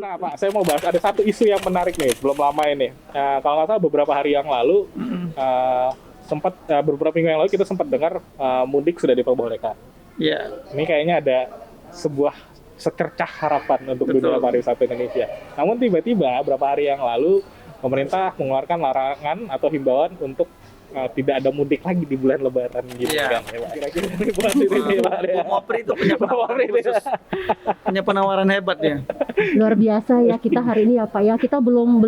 Nah, Pak, saya mau bahas ada satu isu yang menarik nih, belum lama ini. Kalau nggak salah beberapa hari yang lalu, beberapa minggu yang lalu kita sempat dengar mudik sudah diperbolehkan. Iya. Ini kayaknya ada sebuah secercah harapan untuk Betul. dunia pariwisata Indonesia. Namun tiba-tiba beberapa hari yang lalu pemerintah mengeluarkan larangan atau himbauan untuk tidak ada mudik lagi di bulan Lebaran gitu Iya. kan. Ya, Pak. Kira-kira ini buat ini Pak. Bu Mopri itu punya penawaran khusus. Punya penawaran hebat ya. Luar biasa ya kita hari ini ya Pak ya. Kita belum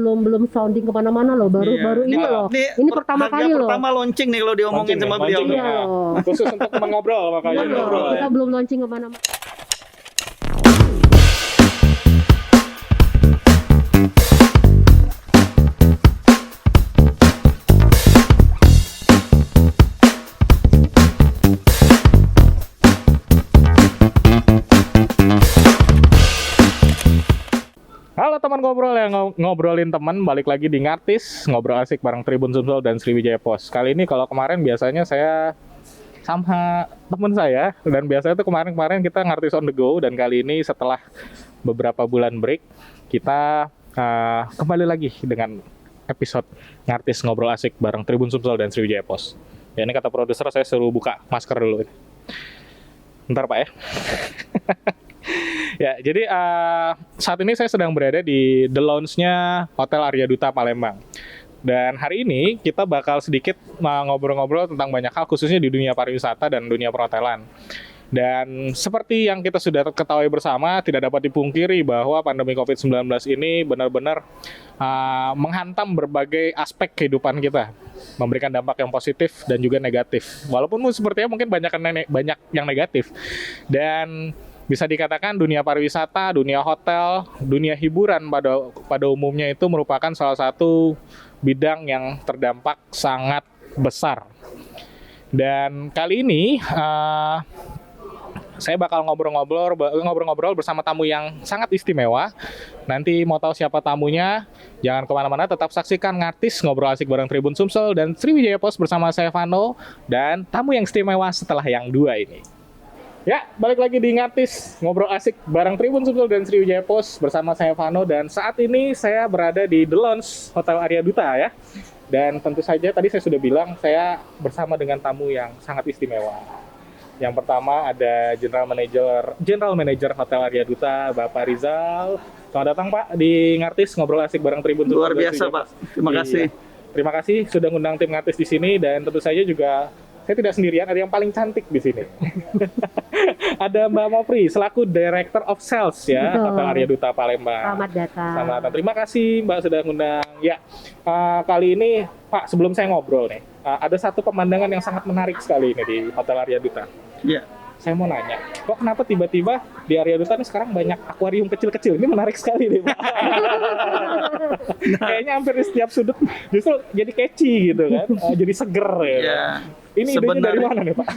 sounding kemana-mana loh. Baru ini loh. Ini pertama kali loh. Pertama launching nih kalau diomongin Launching sama ya, beliau. launching Iya ya. loh. Khusus untuk teman ngobrol makanya. Iya loh, Ngobrol, ya. kita belum launching kemana-mana. Halo teman ngobrol yang ngobrolin teman, balik lagi di Ngartis, ngobrol asik bareng Tribun Sumsel dan Sriwijaya Pos. Kali ini kalau kemarin biasanya saya sama teman saya, dan biasanya tuh kemarin kita Ngartis on the go, dan kali ini setelah beberapa bulan break, kita kembali lagi dengan episode Ngartis ngobrol asik bareng Tribun Sumsel dan Sriwijaya Pos. Ya ini kata produser saya suruh buka masker dulu. Bentar Pak ya. Ya, jadi saat ini saya sedang berada di The Lounge-nya Hotel Arya Duta Palembang. Dan hari ini kita bakal sedikit ngobrol-ngobrol tentang banyak hal, khususnya di dunia pariwisata dan dunia perhotelan. Dan seperti yang kita sudah ketahui bersama, tidak dapat dipungkiri bahwa pandemi COVID-19 ini benar-benar menghantam berbagai aspek kehidupan kita, memberikan dampak yang positif dan juga negatif. Walaupun sepertinya mungkin banyak yang negatif. Dan bisa dikatakan dunia pariwisata, dunia hotel, dunia hiburan pada umumnya itu merupakan salah satu bidang yang terdampak sangat besar. Dan kali ini saya bakal ngobrol-ngobrol bersama tamu yang sangat istimewa. Nanti mau tahu siapa tamunya, jangan kemana-mana, tetap saksikan Ngartis ngobrol asik bareng Tribun Sumsel dan Sriwijaya Pos bersama saya Vano dan tamu yang istimewa setelah yang dua ini. Ya, balik lagi di Ngartis, ngobrol asik bareng Tribun Sumsel dan Sriwijaya Pos bersama saya Vano, dan saat ini saya berada di The Lounge Hotel Arya Duta ya. Dan tentu saja tadi saya sudah bilang saya bersama dengan tamu yang sangat istimewa. Yang pertama ada General Manager Hotel Arya Duta, Bapak Rizal. Selamat datang Pak di Ngartis ngobrol asik bareng Tribun Sumsel. Luar biasa Pak. Terima kasih. Terima kasih sudah ngundang tim Ngartis di sini, dan tentu saja juga saya tidak sendirian, ada yang paling cantik di sini. Ada Mbak Mopri selaku Director of Sales ya, Betul. Hotel Arya Duta Palembang. Selamat datang. Selamat datang. Terima kasih Mbak sudah ngundang. Ya, kali ini Pak, sebelum saya ngobrol nih, ada satu pemandangan yang sangat menarik sekali ini di Hotel Arya Duta. Iya. Saya mau nanya, kok kenapa tiba-tiba di Arya Duta ini sekarang banyak akuarium kecil-kecil? Ini menarik sekali nih Pak. Kayaknya hampir di setiap sudut justru jadi catchy gitu kan, jadi seger ya. Ya. Ini idenya dari mana nih Pak?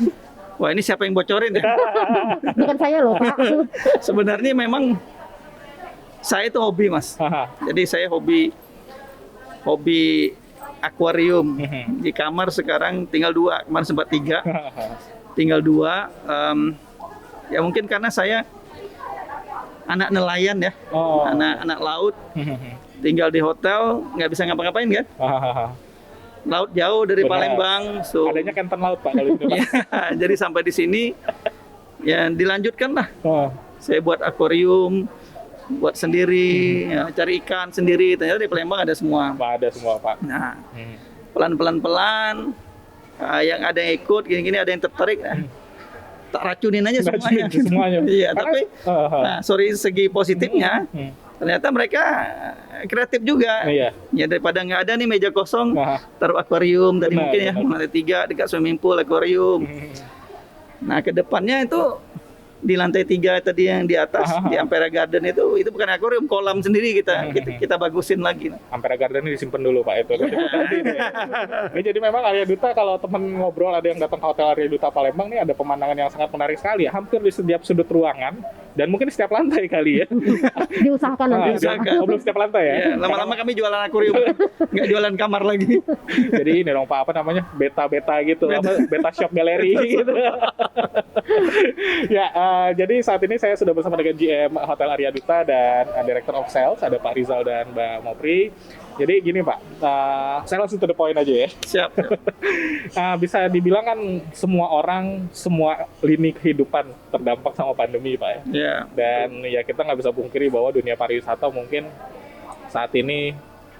Wah, ini siapa yang bocorin ya? Bukan saya loh Pak. Sebenarnya memang saya itu hobi, Mas. Jadi saya hobi akuarium. Di kamar sekarang tinggal 2, kemarin sempat 3. Tinggal 2. Ya mungkin karena saya anak nelayan ya, Oh. anak laut. Tinggal di hotel, nggak bisa ngapa-ngapain kan? Laut jauh dari Benar. Palembang. So, Adanya Kenton Laut Pak kalau itu Pak. ya, jadi sampai di sini ya dilanjutkan lah. Oh. Saya buat akuarium, buat sendiri, ya, cari ikan sendiri. Ternyata di Palembang ada semua. Pak, ada semua Pak. Nah, pelan-pelan, yang ada yang ikut, gini-gini ada yang tertarik. Tak racunin aja semuanya. Racunin semuanya. Iya, Karena- tapi segi positifnya, ternyata mereka kreatif juga. Iya. Ya daripada nggak ada nih meja kosong, Nah. taruh akuarium tadi Benar, mungkin ya, benar. lantai 3 dekat swimming pool akuarium. Nah, ke depannya itu di lantai 3 tadi yang di atas di Ampera Garden itu bukan akuarium, kolam sendiri kita bagusin lagi. Ampera Garden ini disimpan dulu Pak itu. Ini jadi memang Arya Duta, kalau teman ngobrol ada yang datang ke Hotel Arya Duta Palembang nih, ada pemandangan yang sangat menarik sekali ya. Hampir di setiap sudut ruangan Dan mungkin setiap lantai kali ya. Diusahakan nanti. diusahakan. Belum setiap lantai ya. Ya, lama-lama kami jualan akuarium, nggak jualan kamar lagi. Jadi ini dong Pak, apa namanya? Beta gitu, beta shop galeri gitu. Ya, jadi saat ini saya sudah bersama dengan GM Hotel Arya Duta dan Director of Sales, ada Pak Rizal dan Mbak Mopri. Jadi gini Pak, saya langsung to the point aja ya. Siap. Bisa dibilang kan semua orang, semua lini kehidupan terdampak sama pandemi Pak ya. Ya. Dan ya kita nggak bisa pungkiri bahwa dunia pariwisata mungkin saat ini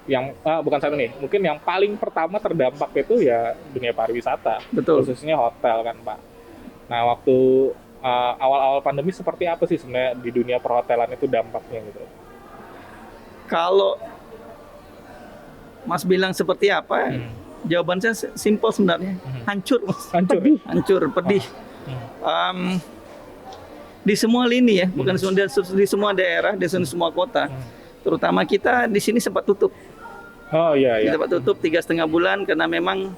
yang bukan saat ini, mungkin yang paling pertama terdampak itu ya dunia pariwisata, Betul. khususnya hotel kan Pak. Nah waktu awal-awal pandemi seperti apa sih sebenarnya di dunia perhotelan itu dampaknya gitu? Kalau Mas bilang seperti apa? Jawaban saya simpel sebenarnya. Hancur, Mas. Hancur. Hancur, pedih. Di semua lini ya, bukan di semua daerah, di semua kota. Terutama kita di sini sempat tutup. Oh iya iya. Kita sempat tutup 3,5 bulan karena memang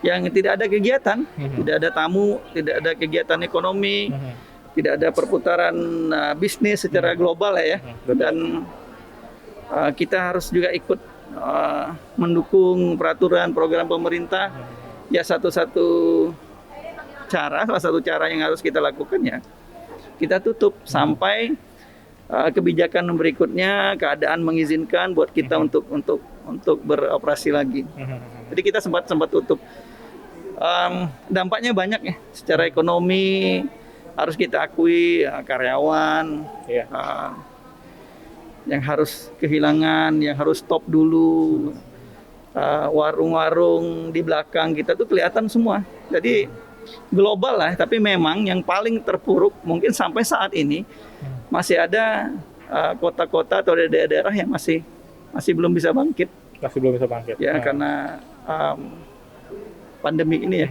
yang tidak ada kegiatan, tidak ada tamu, tidak ada kegiatan ekonomi, tidak ada perputaran bisnis secara global ya. Dan kita harus juga ikut mendukung peraturan program pemerintah. Ya salah satu cara yang harus kita lakukan ya kita tutup sampai kebijakan berikutnya keadaan mengizinkan buat kita untuk beroperasi lagi. Jadi kita sempat tutup. Dampaknya banyak ya secara ekonomi, harus kita akui karyawan yang harus kehilangan, yang harus stop dulu. Warung-warung di belakang kita tuh kelihatan semua. Jadi global lah, tapi memang yang paling terpuruk mungkin sampai saat ini masih ada kota-kota atau daerah-daerah yang masih belum bisa bangkit. Masih belum bisa bangkit. Ya karena pandemi ini ya.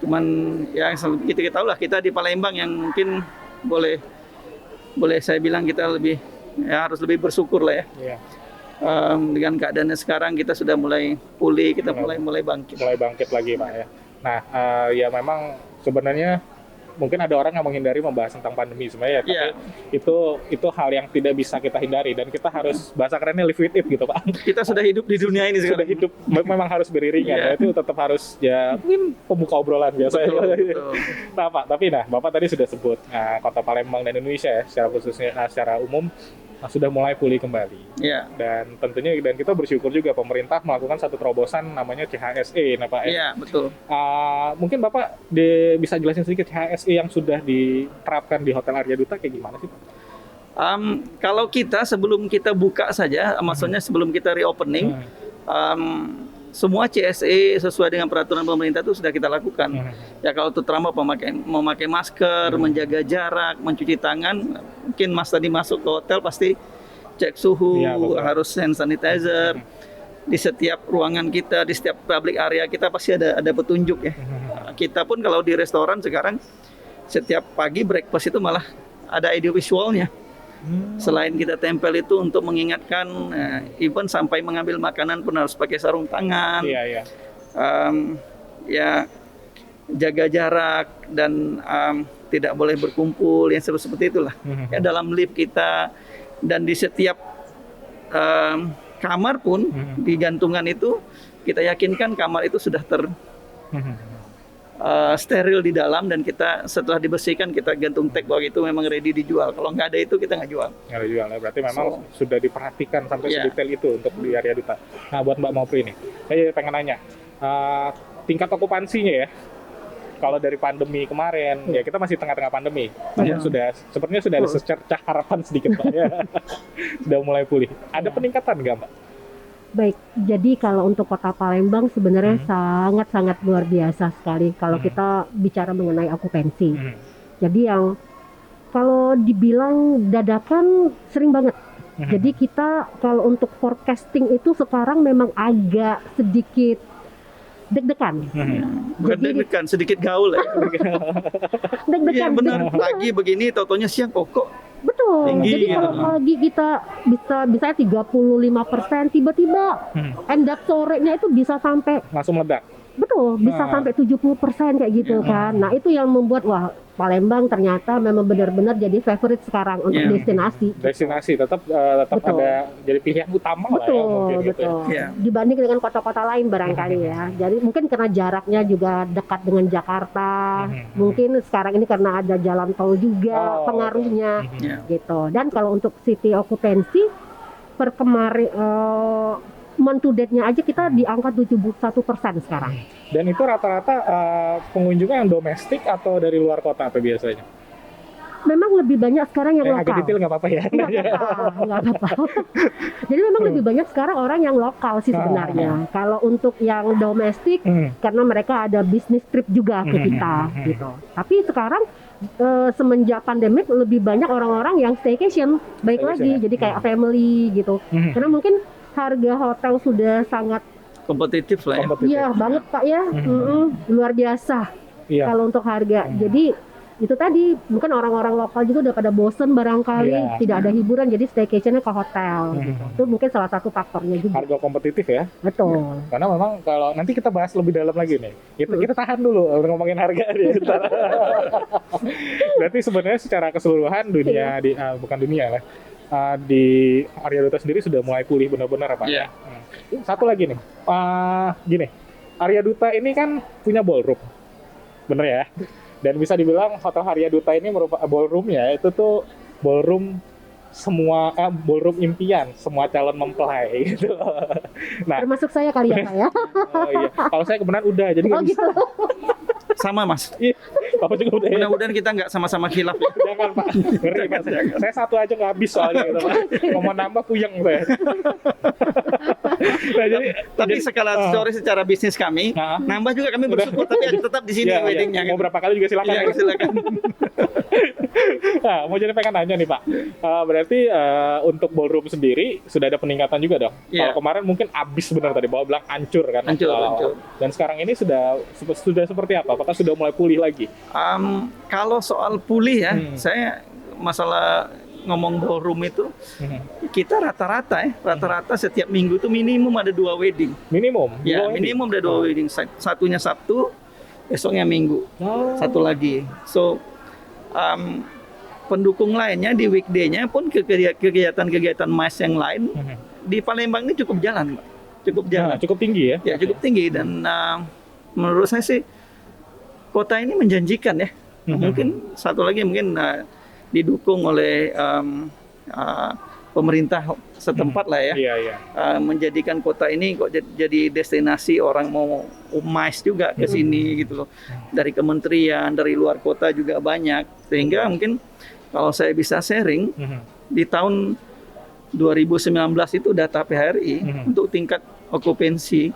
Cuman ya kita tahu lah, kita di Palembang yang mungkin boleh saya bilang kita harus lebih bersyukur lah ya. Iya. Dengan keadaannya sekarang kita sudah mulai pulih, kita mulai bangkit. Mulai bangkit lagi Pak ya. Nah, ya memang sebenarnya mungkin ada orang yang menghindari membahas tentang pandemi sebenarnya, tapi itu hal yang tidak bisa kita hindari dan kita harus bahasa kerennya live with it gitu Pak. Kita sudah hidup di dunia ini sekarang. Sudah hidup, memang harus beriringan. Ya, itu tetap harus ya mungkin pembuka obrolan biasa. Betul. Nah Pak, tapi Bapak tadi sudah sebut Kota Palembang dan Indonesia ya, secara khususnya secara umum sudah mulai pulih kembali. Iya. Dan tentunya kita bersyukur juga pemerintah melakukan satu terobosan namanya CHSE, nah Pak. Iya, betul. Mungkin Bapak bisa jelasin sedikit CHSE yang sudah diterapkan di Hotel Arya Duta kayak gimana sih Pak? Kalau kita sebelum kita buka saja, maksudnya sebelum kita reopening, semua CSE sesuai dengan peraturan pemerintah itu sudah kita lakukan. Ya kalau terutama memakai masker, menjaga jarak, mencuci tangan. Mungkin Mas tadi masuk ke hotel pasti cek suhu, harus hand sanitizer. Di setiap ruangan kita, di setiap public area kita pasti ada petunjuk ya. Kita pun kalau di restoran sekarang setiap pagi breakfast itu malah ada audio visualnya. Selain kita tempel itu untuk mengingatkan, even sampai mengambil makanan pun harus pakai sarung tangan. Ya jaga jarak dan tidak boleh berkumpul, yang seperti itulah. Ya dalam lift kita dan di setiap kamar pun di gantungan itu kita yakinkan kamar itu sudah steril di dalam, dan kita setelah dibersihkan kita gantung tag bahwa itu memang ready dijual. Kalau nggak ada itu kita nggak jual. Nggak dijual ya, berarti memang sudah diperhatikan sampai sedetail itu untuk di Arya Duta. Nah buat Mbak Mopri nih, saya pengen nanya tingkat okupansinya ya. Kalau dari pandemi kemarin, ya kita masih tengah-tengah pandemi, namun sepertinya sudah ada secercah harapan sedikit Pak ya. Sudah mulai pulih. Ada peningkatan nggak Mbak? Baik, jadi kalau untuk Kota Palembang sebenarnya sangat-sangat luar biasa sekali kalau kita bicara mengenai okupansi. Jadi yang kalau dibilang dadakan sering banget. Jadi kita kalau untuk forecasting itu sekarang memang agak sedikit deg-degan. Bukan deg-degan, sedikit gaul ya. Deg-degan. Iya benar, pagi begini tautonya siang kok. Betul. Tinggi, jadi kalau pagi kita bisa 35%, tiba-tiba end up sorenya itu bisa sampai langsung meledak. Betul, bisa Nah. sampai 70% kayak gitu kan. Nah, itu yang membuat wah Palembang ternyata memang benar-benar jadi favorit sekarang untuk Iya. destinasi. Destinasi tetap Betul. ada jadi pilihan utama lah ya Betul, mungkin gitu ya. betul. Iya. Dibanding dengan kota-kota lain barangkali ya. Jadi mungkin karena jaraknya juga dekat dengan Jakarta. Mungkin sekarang ini karena ada jalan tol juga Oh, pengaruhnya Iya. gitu. Dan kalau untuk city occupancy per kemarin month to date-nya aja kita di angka 71% sekarang. Dan itu rata-rata pengunjungnya yang domestik atau dari luar kota atau biasanya? Memang lebih banyak sekarang yang Agak lokal. detail nggak apa-apa ya? Nggak apa-apa, nggak apa-apa. Jadi memang lebih banyak sekarang orang yang lokal sih sebenarnya. Kalau untuk yang domestik, karena mereka ada bisnis trip juga ke kita gitu. Tapi sekarang semenjak pandemik lebih banyak orang-orang yang staycation, baik Staycation, lagi, ya. jadi kayak family gitu. Karena mungkin harga hotel sudah sangat, Kompetitif lah ya. Kompetitif. iya banget Pak ya, luar biasa Iya. kalau untuk harga. Jadi itu tadi mungkin orang-orang lokal juga udah pada bosen barangkali, Iya. tidak ada hiburan, jadi staycationnya ke hotel gitu. Itu mungkin salah satu faktornya juga. Harga kompetitif ya. Betul. Karena memang kalau nanti kita bahas lebih dalam lagi nih. Kita tahan dulu ngomongin harga nih. Ntar. Berarti sebenarnya secara keseluruhan dunia bukan dunia lah. Di Arya Duta sendiri sudah mulai pulih benar-benar Pak. Iya. Satu lagi nih. Gini. Arya Duta ini kan punya ballroom. Bener ya? Dan bisa dibilang Hotel Arya Duta ini merupakan ballroomnya itu tuh ballroom semua ballroom impian semua calon mempelai gitu. Nah, Termasuk saya kali ya Pak ya. oh iya. Kalau saya kebenaran udah jadi nggak Oh bisa. gitu. Sama Mas. Iya, Bapak juga udah ya. Mudah-mudahan kita nggak sama-sama khilaf ya. Jangan Pak, ngeri Pak. Saya satu aja nggak habis soalnya gitu Pak. Mau nambah puyeng saya. Nah, Tapi skala secara bisnis kami, Nah. nambah juga kami bersyukur tapi tetap di sini Iya, iya. weddingnya. Mau gitu. berapa kali juga silakan. Iya, ya. silakan. Nah, mau jadi pengen nanya nih Pak. Berarti untuk ballroom sendiri sudah ada peningkatan juga dong. Iya. Kalau kemarin mungkin habis benar tadi, Bapak bilang hancur kan. Hancur, hancur. Dan sekarang ini sudah seperti apa? Apakah sudah mulai pulih lagi? Kalau soal pulih ya, Hmm. saya masalah ngomong ballroom itu kita rata-rata setiap minggu itu minimum ada 2 wedding. Minimum. Ya, Dua ini? minimum ada 2 wedding. Satunya Sabtu, besoknya Minggu. Oh. Satu lagi. So pendukung lainnya di weekday-nya pun kegiatan-kegiatan MICE yang lain di Palembang ini cukup jalan, Pak. Cukup jalan. Nah, cukup tinggi ya? Ya, cukup tinggi dan menurut saya sih kota ini menjanjikan ya. Mungkin satu lagi mungkin didukung oleh pemerintah setempat lah ya. Iya, iya. Menjadikan kota ini kok jadi destinasi orang mau MICE juga ke sini gitu loh. Dari kementerian, dari luar kota juga banyak. Sehingga mungkin kalau saya bisa sharing di tahun 2019 itu data PHRI untuk tingkat okupansi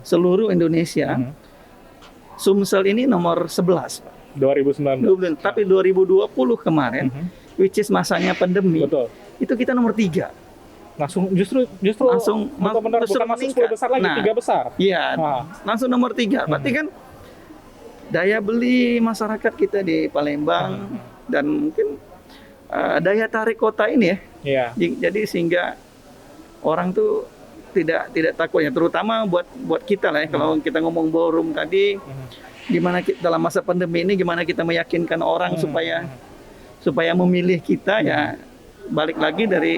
seluruh Indonesia. Sumsel ini nomor 11, Pak. 2019. Tapi 2020 kemarin, which is masanya pandemi, Betul. itu kita nomor 3. Langsung justru Langsung benar-benar justru bukan masuk 10 meningkat. besar lagi, Nah. 3 besar. Iya, Ah. langsung nomor 3. Berarti kan daya beli masyarakat kita di Palembang dan mungkin daya tarik kota ini ya. Iya. Jadi sehingga orang tuh tidak takut ya, terutama buat kita lah ya. Kalau kita ngomong ballroom tadi, gimana dalam masa pandemi ini gimana kita meyakinkan orang supaya memilih kita ya, balik lagi dari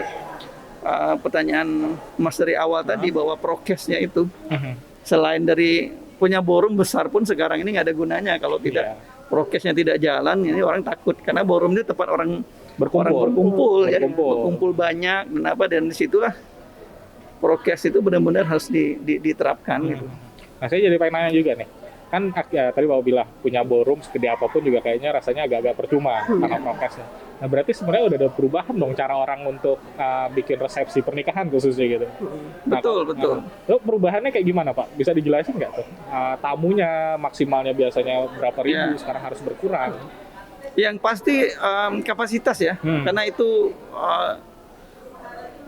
pertanyaan Mas dari awal tadi bahwa prokesnya itu selain dari punya ballroom besar pun sekarang ini nggak ada gunanya kalau tidak prokesnya tidak jalan. Ini orang takut karena ballroom itu tempat orang berkumpul ya, berkumpul banyak dan disitulah prokes itu benar-benar harus diterapkan gitu. Nah, saya jadi pengen nanya juga nih. Kan tadi Bapak bilang punya ballroom segede apapun juga kayaknya rasanya agak-agak percuma karena prokesnya. Nah, berarti sebenarnya udah ada perubahan dong cara orang untuk bikin resepsi pernikahan khususnya gitu. Betul. Lalu perubahannya kayak gimana Pak? Bisa dijelasin nggak tuh? Tamunya maksimalnya biasanya berapa ribu, sekarang harus berkurang. Yang pasti kapasitas ya, karena itu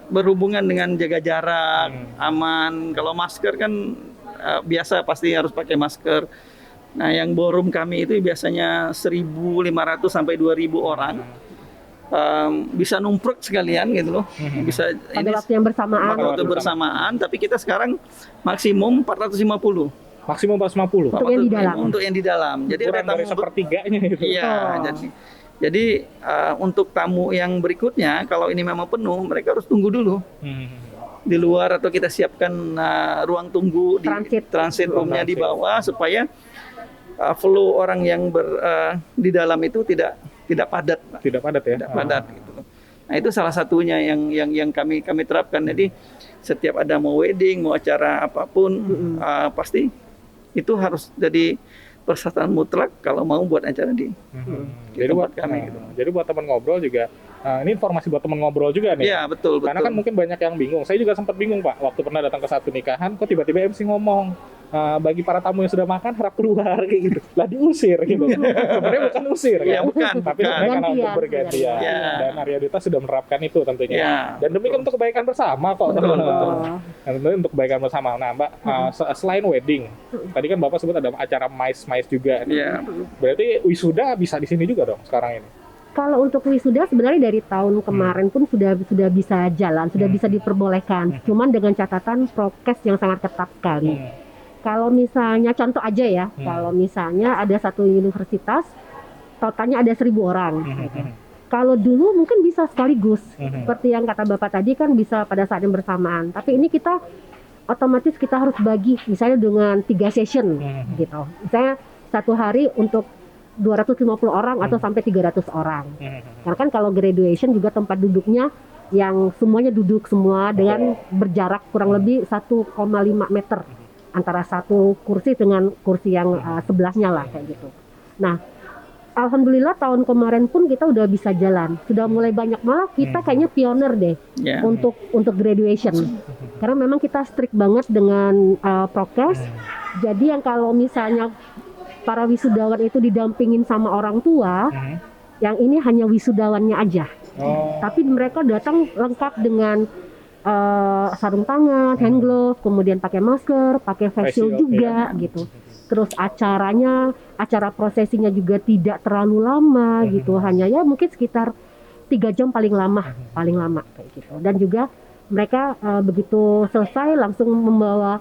berhubungan dengan jaga jarak, aman. Kalau masker kan biasa pasti harus pakai masker. Nah, yang ballroom kami itu biasanya 1.500 sampai 2.000 orang. Bisa numpruk sekalian gitu loh. Bisa Pada waktu yang bersamaan. waktu bersamaan, tapi kita sekarang maksimum 450. Maksimum 450. Untuk yang di dalam. Untuk yang di dalam. Jadi Kurang ada dari tamu sepertiganya itu. Iya, Oh. jadi untuk tamu yang berikutnya kalau ini memang penuh, mereka harus tunggu dulu di luar atau kita siapkan ruang tunggu di transit room-nya di bawah supaya flow orang yang di dalam itu tidak padat, Pak. Tidak padat ya. Tidak padat gitu. Nah, itu salah satunya yang kami terapkan. Jadi setiap ada mau wedding, mau acara apapun pasti itu harus jadi persyaratan mutlak kalau mau buat acara di Jadi buat tempat kami gitu. Jadi buat teman ngobrol juga ini informasi buat teman ngobrol juga nih. Iya, betul. Karena kan mungkin banyak yang bingung. Saya juga sempat bingung, Pak, waktu pernah datang ke satu nikahan, kok tiba-tiba MC ngomong bagi para tamu yang sudah makan harap keluar kayak gitu. Lah diusir gitu. Sebenarnya bukan usir Ya, kan? bukan. Tapi sebenarnya karena untuk Gantian. bergantian. Ya. Dan Arya Duta sudah menerapkan itu tentunya. Ya, Dan demi untuk kebaikan bersama kok. Betul, teman-teman. betul. Dan tentunya untuk kebaikan bersama. Nah, Mbak, selain wedding, tadi kan Bapak sebut ada acara mais juga. Iya. Berarti wisuda bisa di sini juga dong sekarang ini. Kalau untuk wisuda sebenarnya dari tahun kemarin pun sudah bisa jalan, sudah bisa diperbolehkan. Cuman dengan catatan prokes yang sangat ketat sekali. Kalau misalnya contoh aja ya, kalau misalnya ada satu universitas totalnya ada 1.000 orang. Kalau dulu mungkin bisa sekaligus, seperti yang kata Bapak tadi kan bisa pada saat yang bersamaan. Tapi ini kita otomatis kita harus bagi misalnya dengan 3 session gitu. Misalnya satu hari untuk 250 orang atau sampai 300 orang. Karena kan kalau graduation juga tempat duduknya yang semuanya duduk semua dengan berjarak kurang lebih 1,5 meter antara satu kursi dengan kursi yang sebelahnya lah kayak gitu. Nah, alhamdulillah tahun kemarin pun kita udah bisa jalan, sudah mulai banyak, malah kita kayaknya pioner deh Ya. untuk graduation. Karena memang kita strict banget dengan prokes. Jadi yang kalau misalnya para wisudawan itu didampingin sama orang tua, yang ini hanya wisudawannya aja. Tapi mereka datang lengkap dengan sarung tangan, hand glove, kemudian pakai masker, pakai face shield juga gitu. Terus acara prosesinya juga tidak terlalu lama gitu, hanya ya mungkin sekitar 3 jam paling lama kayak gitu. Dan juga mereka begitu selesai langsung membawa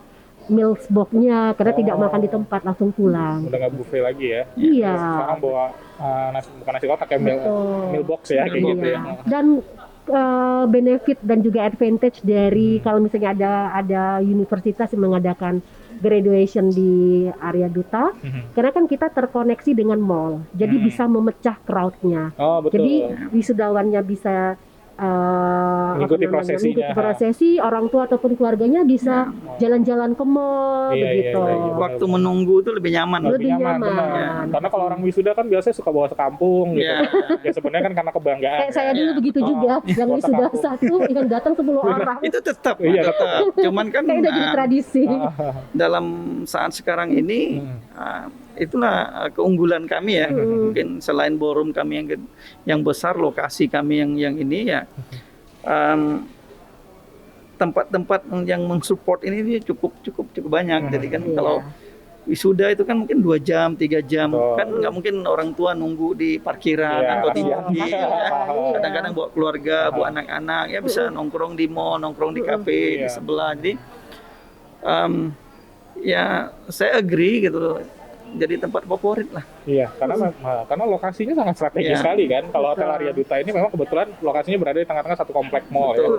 meals box-nya karena tidak makan di tempat, langsung pulang. Udah nggak buffet lagi ya. Iya. Sekarang bawa bukan nasi kotak ya, meal box ya kayak gitu ya. Dan benefit dan juga advantage dari kalau misalnya ada universitas yang mengadakan graduation di Arya Duta, karena kan kita terkoneksi dengan mall, jadi bisa memecah crowd-nya. Oh, betul. Jadi wisudawannya bisa mengikuti prosesi, orang tua ataupun keluarganya bisa jalan-jalan ke mall begitu. Waktu menunggu itu lebih nyaman. Lebih nyaman. benar. Karena kalau orang wisuda kan biasanya suka bawa sekampung gitu. Iya. Ya sebenarnya kan karena kebanggaan. Kayak saya dulu begitu juga, yang bawa wisuda sekampung. satu yang datang 10 orang. Itu tetap, Iya, tetap. Cuman kan Kayak udah jadi tradisi. dalam saat sekarang ini itulah keunggulan kami ya. Mungkin selain ballroom kami yang besar, lokasi kami yang ini ya, tempat-tempat yang mensupport ini cukup banyak. Jadi kan kalau wisuda itu kan mungkin 2 jam, 3 jam, kan nggak mungkin orang tua nunggu di parkiran atau di mobil. Kadang-kadang bawa keluarga, bawa anak-anak, ya bisa nongkrong di mall, nongkrong di kafe di sebelah. Jadi ya saya agree gitu. Jadi tempat favorit lah. Iya, karena lokasinya sangat strategis sekali kan. Kalau Hotel Arya Duta ini memang kebetulan lokasinya berada di tengah-tengah satu komplek mall ya.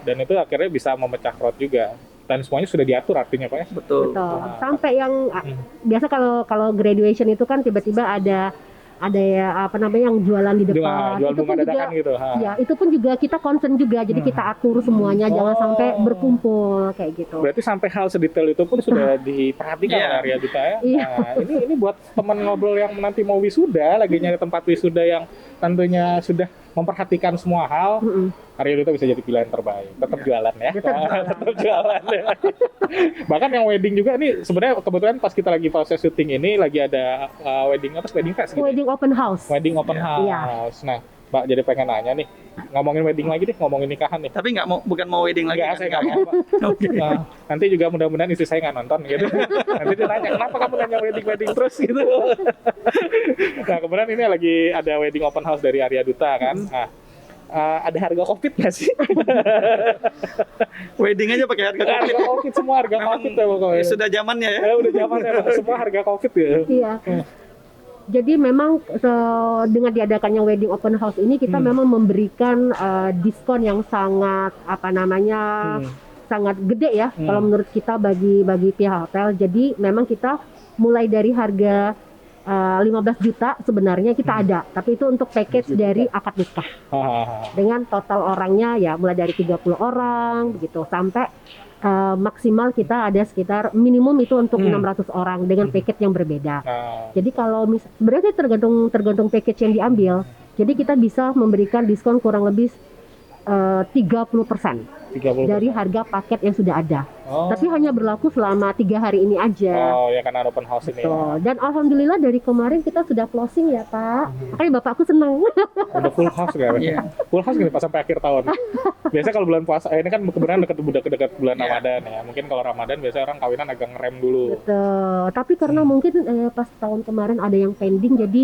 Dan itu akhirnya bisa memecah crowd juga. Dan semuanya sudah diatur artinya Pak ya. Betul. Sampai yang biasa kalau graduation itu kan tiba-tiba ada ya yang jualan di depan. Jual itu bunga pun juga, dadakan gitu. ya itu pun juga kita concern juga. Jadi kita atur semuanya jangan sampai berkumpul kayak gitu. Berarti sampai hal sedetail itu pun sudah diperhatikan oleh Arya Duta ya. Nah, ini buat teman ngobrol yang nanti mau wisuda, lagi nyari tempat wisuda yang tentunya sudah memperhatikan semua hal. Arya Duta bisa jadi pilihan terbaik. Tetap jualan ya. Tetap jualan. Bahkan yang wedding juga nih sebenarnya kebetulan pas kita lagi proses syuting ini lagi ada wedding fest gitu. Wedding open house. Wedding open house. Nah, Mbak jadi pengen nanya nih, ngomongin wedding lagi deh, ngomongin nikahan nih. Tapi bukan mau wedding lagi. Enggak, saya nggak mau, Pak. Nah, nanti juga mudah-mudahan istri saya nggak nonton gitu. Nanti dia nanya, kenapa kamu nanya wedding terus gitu. Nah, kemudian ini lagi ada wedding open house dari Arya Duta kan. Nah, ada harga COVID nggak sih? wedding aja pakai harga COVID. Harga COVID, semua harga Memang COVID ya pokoknya. sudah zamannya ya. Udah zamannya Pak. Semua harga COVID ya. Iya. Jadi memang dengan diadakannya wedding open house ini kita memang memberikan diskon yang sangat sangat gede ya kalau menurut kita bagi pihak hotel. Jadi memang kita mulai dari harga 15 juta sebenarnya kita ada, tapi itu untuk package dari akad nikah. Dengan total orangnya ya mulai dari 30 orang begitu sampai maksimal kita ada sekitar minimum itu untuk 600 orang dengan package yang berbeda. Jadi kalau sebenarnya tergantung package yang diambil. Jadi kita bisa memberikan diskon kurang lebih 30% dari harga paket yang sudah ada. Tapi hanya berlaku selama 3 hari ini aja. Oh ya karena open house ini. Betul. Dan alhamdulillah dari kemarin kita sudah closing ya Pak. Makanya bapakku senang. Udah full house kan? Full house gini pas sampai akhir tahun. Biasanya kalau bulan puasa ini kan kebetulan dekat bulan Ramadan ya. Mungkin kalau Ramadan biasanya orang kawinan agak ngerem dulu. Betul. Tapi karena mungkin pas tahun kemarin ada yang pending jadi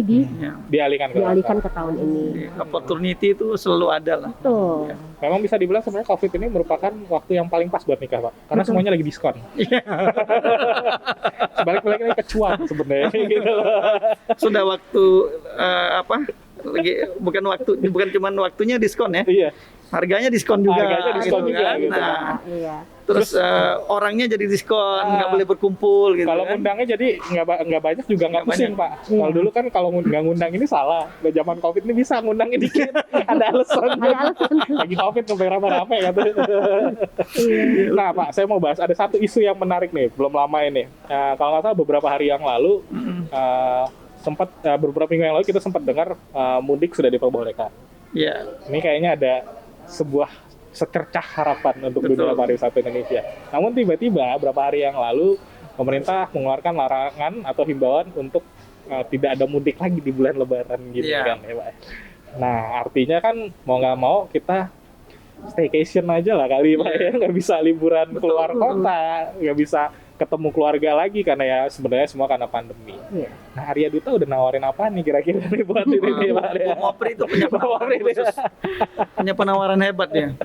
dialihkan ke tahun ini. Opportunity itu selalu ada lah. Betul. Memang bisa dibilang sebenarnya COVID ini merupakan waktu yang paling pas buat nikah Pak. Karena semuanya lagi diskon. Sebalik-balik ini kecuan sebenarnya gitu. Sudah waktu bukan cuma waktunya diskon ya. Iya. Harganya diskon juga. Gitu. Iya. Terus orangnya jadi diskon, nggak boleh berkumpul gitu. Kalau kan. ngundangnya jadi nggak banyak juga nggak pusing Pak. Kalau dulu kan kalau nggak ngundang ini salah. Udah zaman COVID ini bisa ngundangnya dikit. Ada alasan. Lagi COVID ngebay rame-rame gitu. Nah Pak, saya mau bahas ada satu isu yang menarik nih, belum lama ini. Kalau nggak salah beberapa hari yang lalu beberapa minggu yang lalu kita sempat dengar mudik sudah diperbolehkan. Iya. Ini kayaknya ada sebuah secercah harapan untuk dunia pariwisata Indonesia. Namun tiba-tiba beberapa hari yang lalu pemerintah mengeluarkan larangan atau himbauan untuk tidak ada mudik lagi di bulan Lebaran gitu kan ya Pak. Nah artinya kan mau nggak mau kita staycation aja lah kali Pak ya, nggak bisa liburan keluar kota, nggak bisa ketemu keluarga lagi karena ya sebenarnya semua karena pandemi. Nah Arya Duta udah nawarin apa nih kira-kira nih buat ini nih Pak? Bung Opri itu punya penawaran khusus. Punya penawaran hebat ya.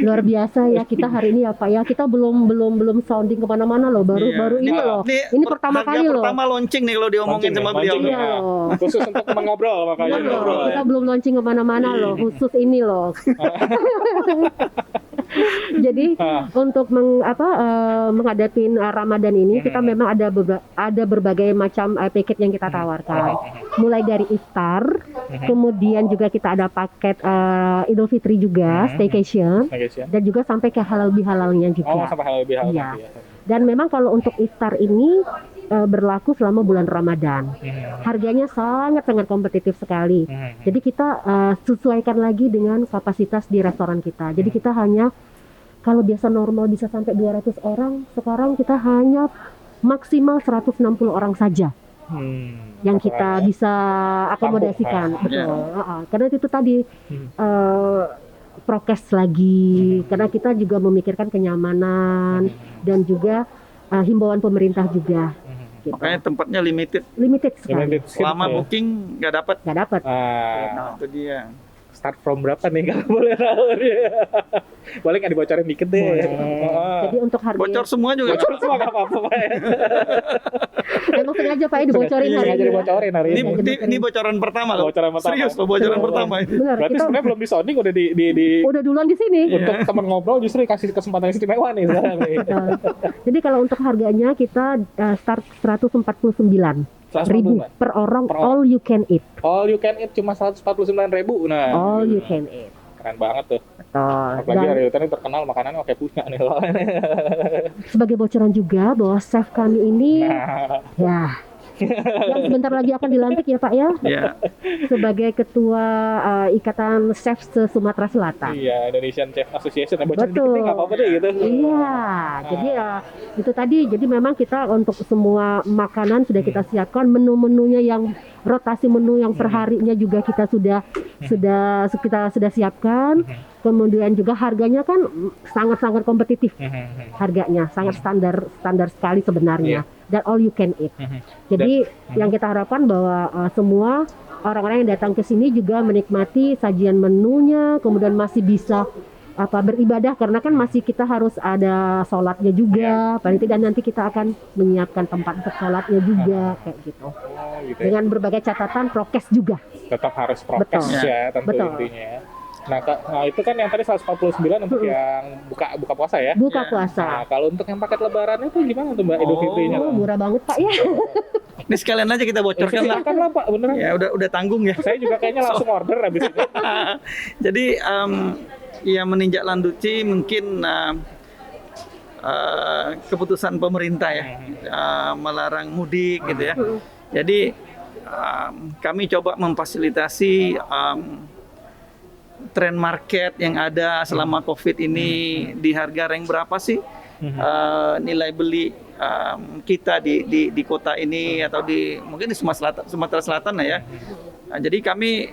Luar biasa ya kita hari ini ya Pak ya. Kita belum sounding kemana-mana loh. Baru ini loh. Ini pertama kali loh. Pertama launching nih kalau diomongin sama beliau. Iya loh. Khusus untuk mengobrol makanya. Kita belum launching kemana-mana loh. Khusus ini loh. Jadi untuk menghadapi Ramadan ini kita memang ada berbagai macam paket yang kita tawarkan. Mulai dari iftar, kemudian juga kita ada paket Idul Fitri juga, staycation, dan juga sampai ke halal bihalalnya juga. Oh, sampai halal bihalal. Iya. Dan memang kalau untuk iftar ini berlaku selama bulan Ramadan. Harganya sangat-sangat kompetitif sekali. Jadi kita sesuaikan lagi dengan kapasitas di restoran kita. Jadi kita hanya kalau biasa normal bisa sampai 200 orang, sekarang kita hanya maksimal 160 orang saja yang kita bisa akomodasikan. Betul. Karena itu tadi prokes lagi, karena kita juga memikirkan kenyamanan dan juga himbauan pemerintah juga. Gitu. Makanya tempatnya limited sekali. Lama booking nggak dapat. Nah, itu dia. Start from berapa nih kalau boleh tahu nih? Boleh nggak dibocorin dikit deh? Jadi untuk harga bocor semua juga. Bocor semua nggak apa-apa Pak. Emang sengaja Pak dibocorin hari ini. Dibocorin hari ini. Ini bocoran pertama loh. Bocoran pertama. Serius loh bocoran pertama ini. Benar, berarti sebenarnya belum di sounding udah udah duluan di sini. Untuk teman ngobrol justru dikasih kesempatan istimewa nih sekarang nih. Jadi kalau untuk harganya kita start 149.000 per orang, all you can eat. All you can eat cuma 149.000. Nah. All you can eat. Keren banget tuh. Betul. Apalagi Arya Duta ini terkenal makanannya oke punya nih. Sebagai bocoran juga bahwa chef kami ini yang sebentar lagi akan dilantik ya Pak ya. Sebagai ketua Ikatan Chef se-Sumatera Selatan. Iya, Indonesian Chef Association. Bocoran dikit Betul. nih nggak apa-apa deh gitu. Iya, jadi itu tadi. Jadi memang kita untuk semua makanan sudah kita siapkan, menu-menunya yang rotasi menu yang perharinya juga kita sudah siapkan. Kemudian juga harganya kan sangat-sangat kompetitif. Harganya sangat standar sekali sebenarnya. Dan all you can eat. Jadi yang kita harapkan bahwa semua orang-orang yang datang ke sini juga menikmati sajian menunya, kemudian masih bisa beribadah, karena kan masih kita harus ada sholatnya juga, paling tidak nanti kita akan menyiapkan tempat untuk sholatnya juga kayak gitu. Oh, gitu ya. Dengan berbagai catatan prokes juga. Tetap harus prokes Betul. ya tentu Betul. intinya. Nah, nah, itu kan yang tadi 149 untuk yang buka puasa ya. Buka Ya. puasa. Nah, kalau untuk yang paket lebaran itu gimana tuh Mbak Idul Fitrinya? Oh, murah banget Pak ya. Ini sekalian aja kita bocorkan lah. Silakan lah Pak, beneran. Ya udah tanggung ya. Saya juga kayaknya langsung order habis ini. Jadi ya menindaklanjuti mungkin keputusan pemerintah ya, melarang mudik gitu ya. Jadi kami coba memfasilitasi tren market yang ada selama COVID ini di harga rank berapa sih nilai beli kita di kota ini atau mungkin di Sumatera Selatan lah ya. Nah, jadi kami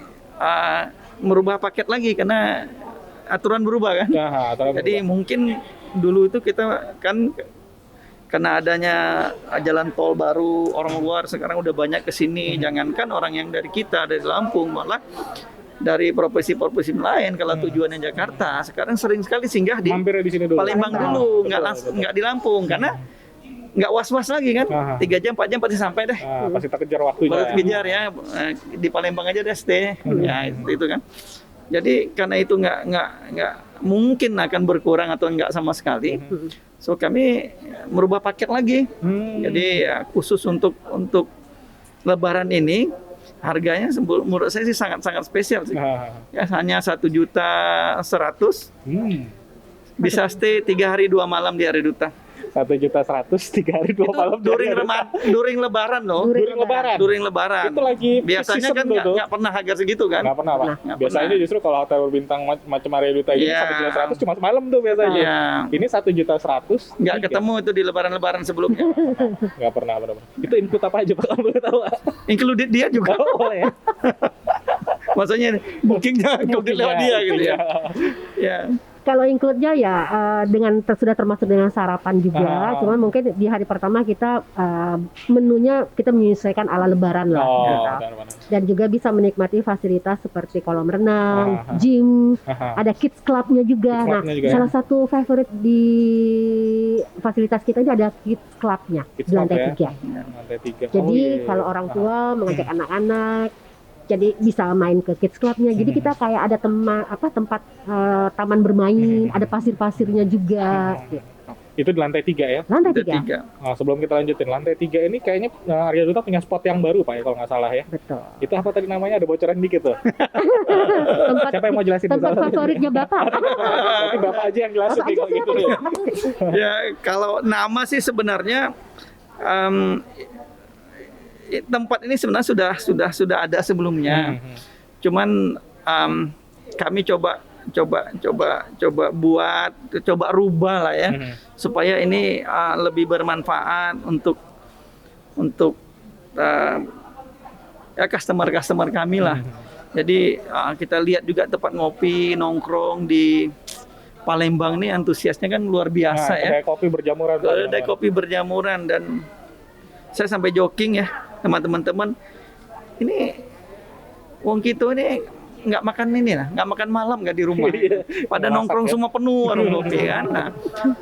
merubah paket lagi karena aturan berubah kan. Nah, Jadi mungkin dulu itu kita kan karena adanya jalan tol baru, orang luar sekarang udah banyak ke sini. Jangankan orang yang dari kita, dari Lampung, malah dari provinsi-provinsi lain kalau tujuannya Jakarta, sekarang sering sekali singgah di mampir di sini dulu. Palembang dulu, nggak di Lampung karena nggak was-was lagi kan. 3 jam, 4 jam pasti sampai deh. Nah, pasti terkejar waktunya. Baru kejar ya, di Palembang aja deh stay. Ya itu kan. Jadi karena itu nggak mungkin akan berkurang atau nggak sama sekali. So kami merubah paket lagi. Jadi ya, khusus untuk Lebaran ini harganya menurut saya sih sangat spesial sih. Ya hanya 1.100.000 bisa stay 3 hari 2 malam di Arya Duta. 1.100.000 3 hari 2 malam. During Lebaran loh. During Lebaran. Itu lagi biasanya kan nggak pernah harga segitu kan? Nggak pernah Pak. Nggak Biasanya pernah. justru kalau hotel berbintang macam Arya Duta ini 1.100.000 cuma semalam tuh biasanya. Iya. Ini 1.100.000. Nggak ketemu itu di Lebaran sebelumnya. Nggak pernah benar-benar. Itu input apa aja Pak kalau boleh tahu? Included dia juga. Oh, ya. Maksudnya bookingnya included lewat dia gitu ya. Ya. Kalau include-nya ya sudah termasuk dengan sarapan juga, cuman mungkin di hari pertama kita menunya kita menyesuaikan ala Lebaran lah, Oh, gitu. benar-benar. Dan juga bisa menikmati fasilitas seperti kolam renang, gym, ada kids club-nya juga. Kids Nah, club-nya juga ya. salah satu favorit di fasilitas kita ini ada kids club-nya Kids di lantai club 3. ya? Lantai 3. Jadi kalau orang tua mengajak anak-anak, jadi bisa main ke kids club-nya. Jadi kita kayak ada tempat taman bermain, ada pasir-pasirnya juga. Gitu. Itu di lantai 3 ya? Lantai Ada 3. 3. Nah, sebelum kita lanjutin, lantai 3 ini kayaknya Arya Duta punya spot yang baru Pak ya kalau nggak salah ya. Betul. Itu apa tadi namanya? Ada bocoran dikit tuh. Tempat Siapa yang mau jelasin? tempat Misalnya? favoritnya Bapak. Berarti Bapak aja yang jelasin nih kalau gitu ya. Ya kalau nama sih sebenarnya tempat ini sebenarnya sudah ada sebelumnya. Cuman kami coba rubah lah ya supaya ini lebih bermanfaat untuk ya customer kami lah. Jadi kita lihat juga tempat ngopi nongkrong di Palembang ini antusiasnya kan luar biasa ya. Kedai kopi berjamuran. Pak. Kedai kopi berjamuran dan saya sampai joking ya sama teman-teman. Ini wong kita ini nggak makan ini lah, nggak makan malam nggak di rumah. Pada Masak nongkrong ya. semua penuh warung kopi kan. Nah,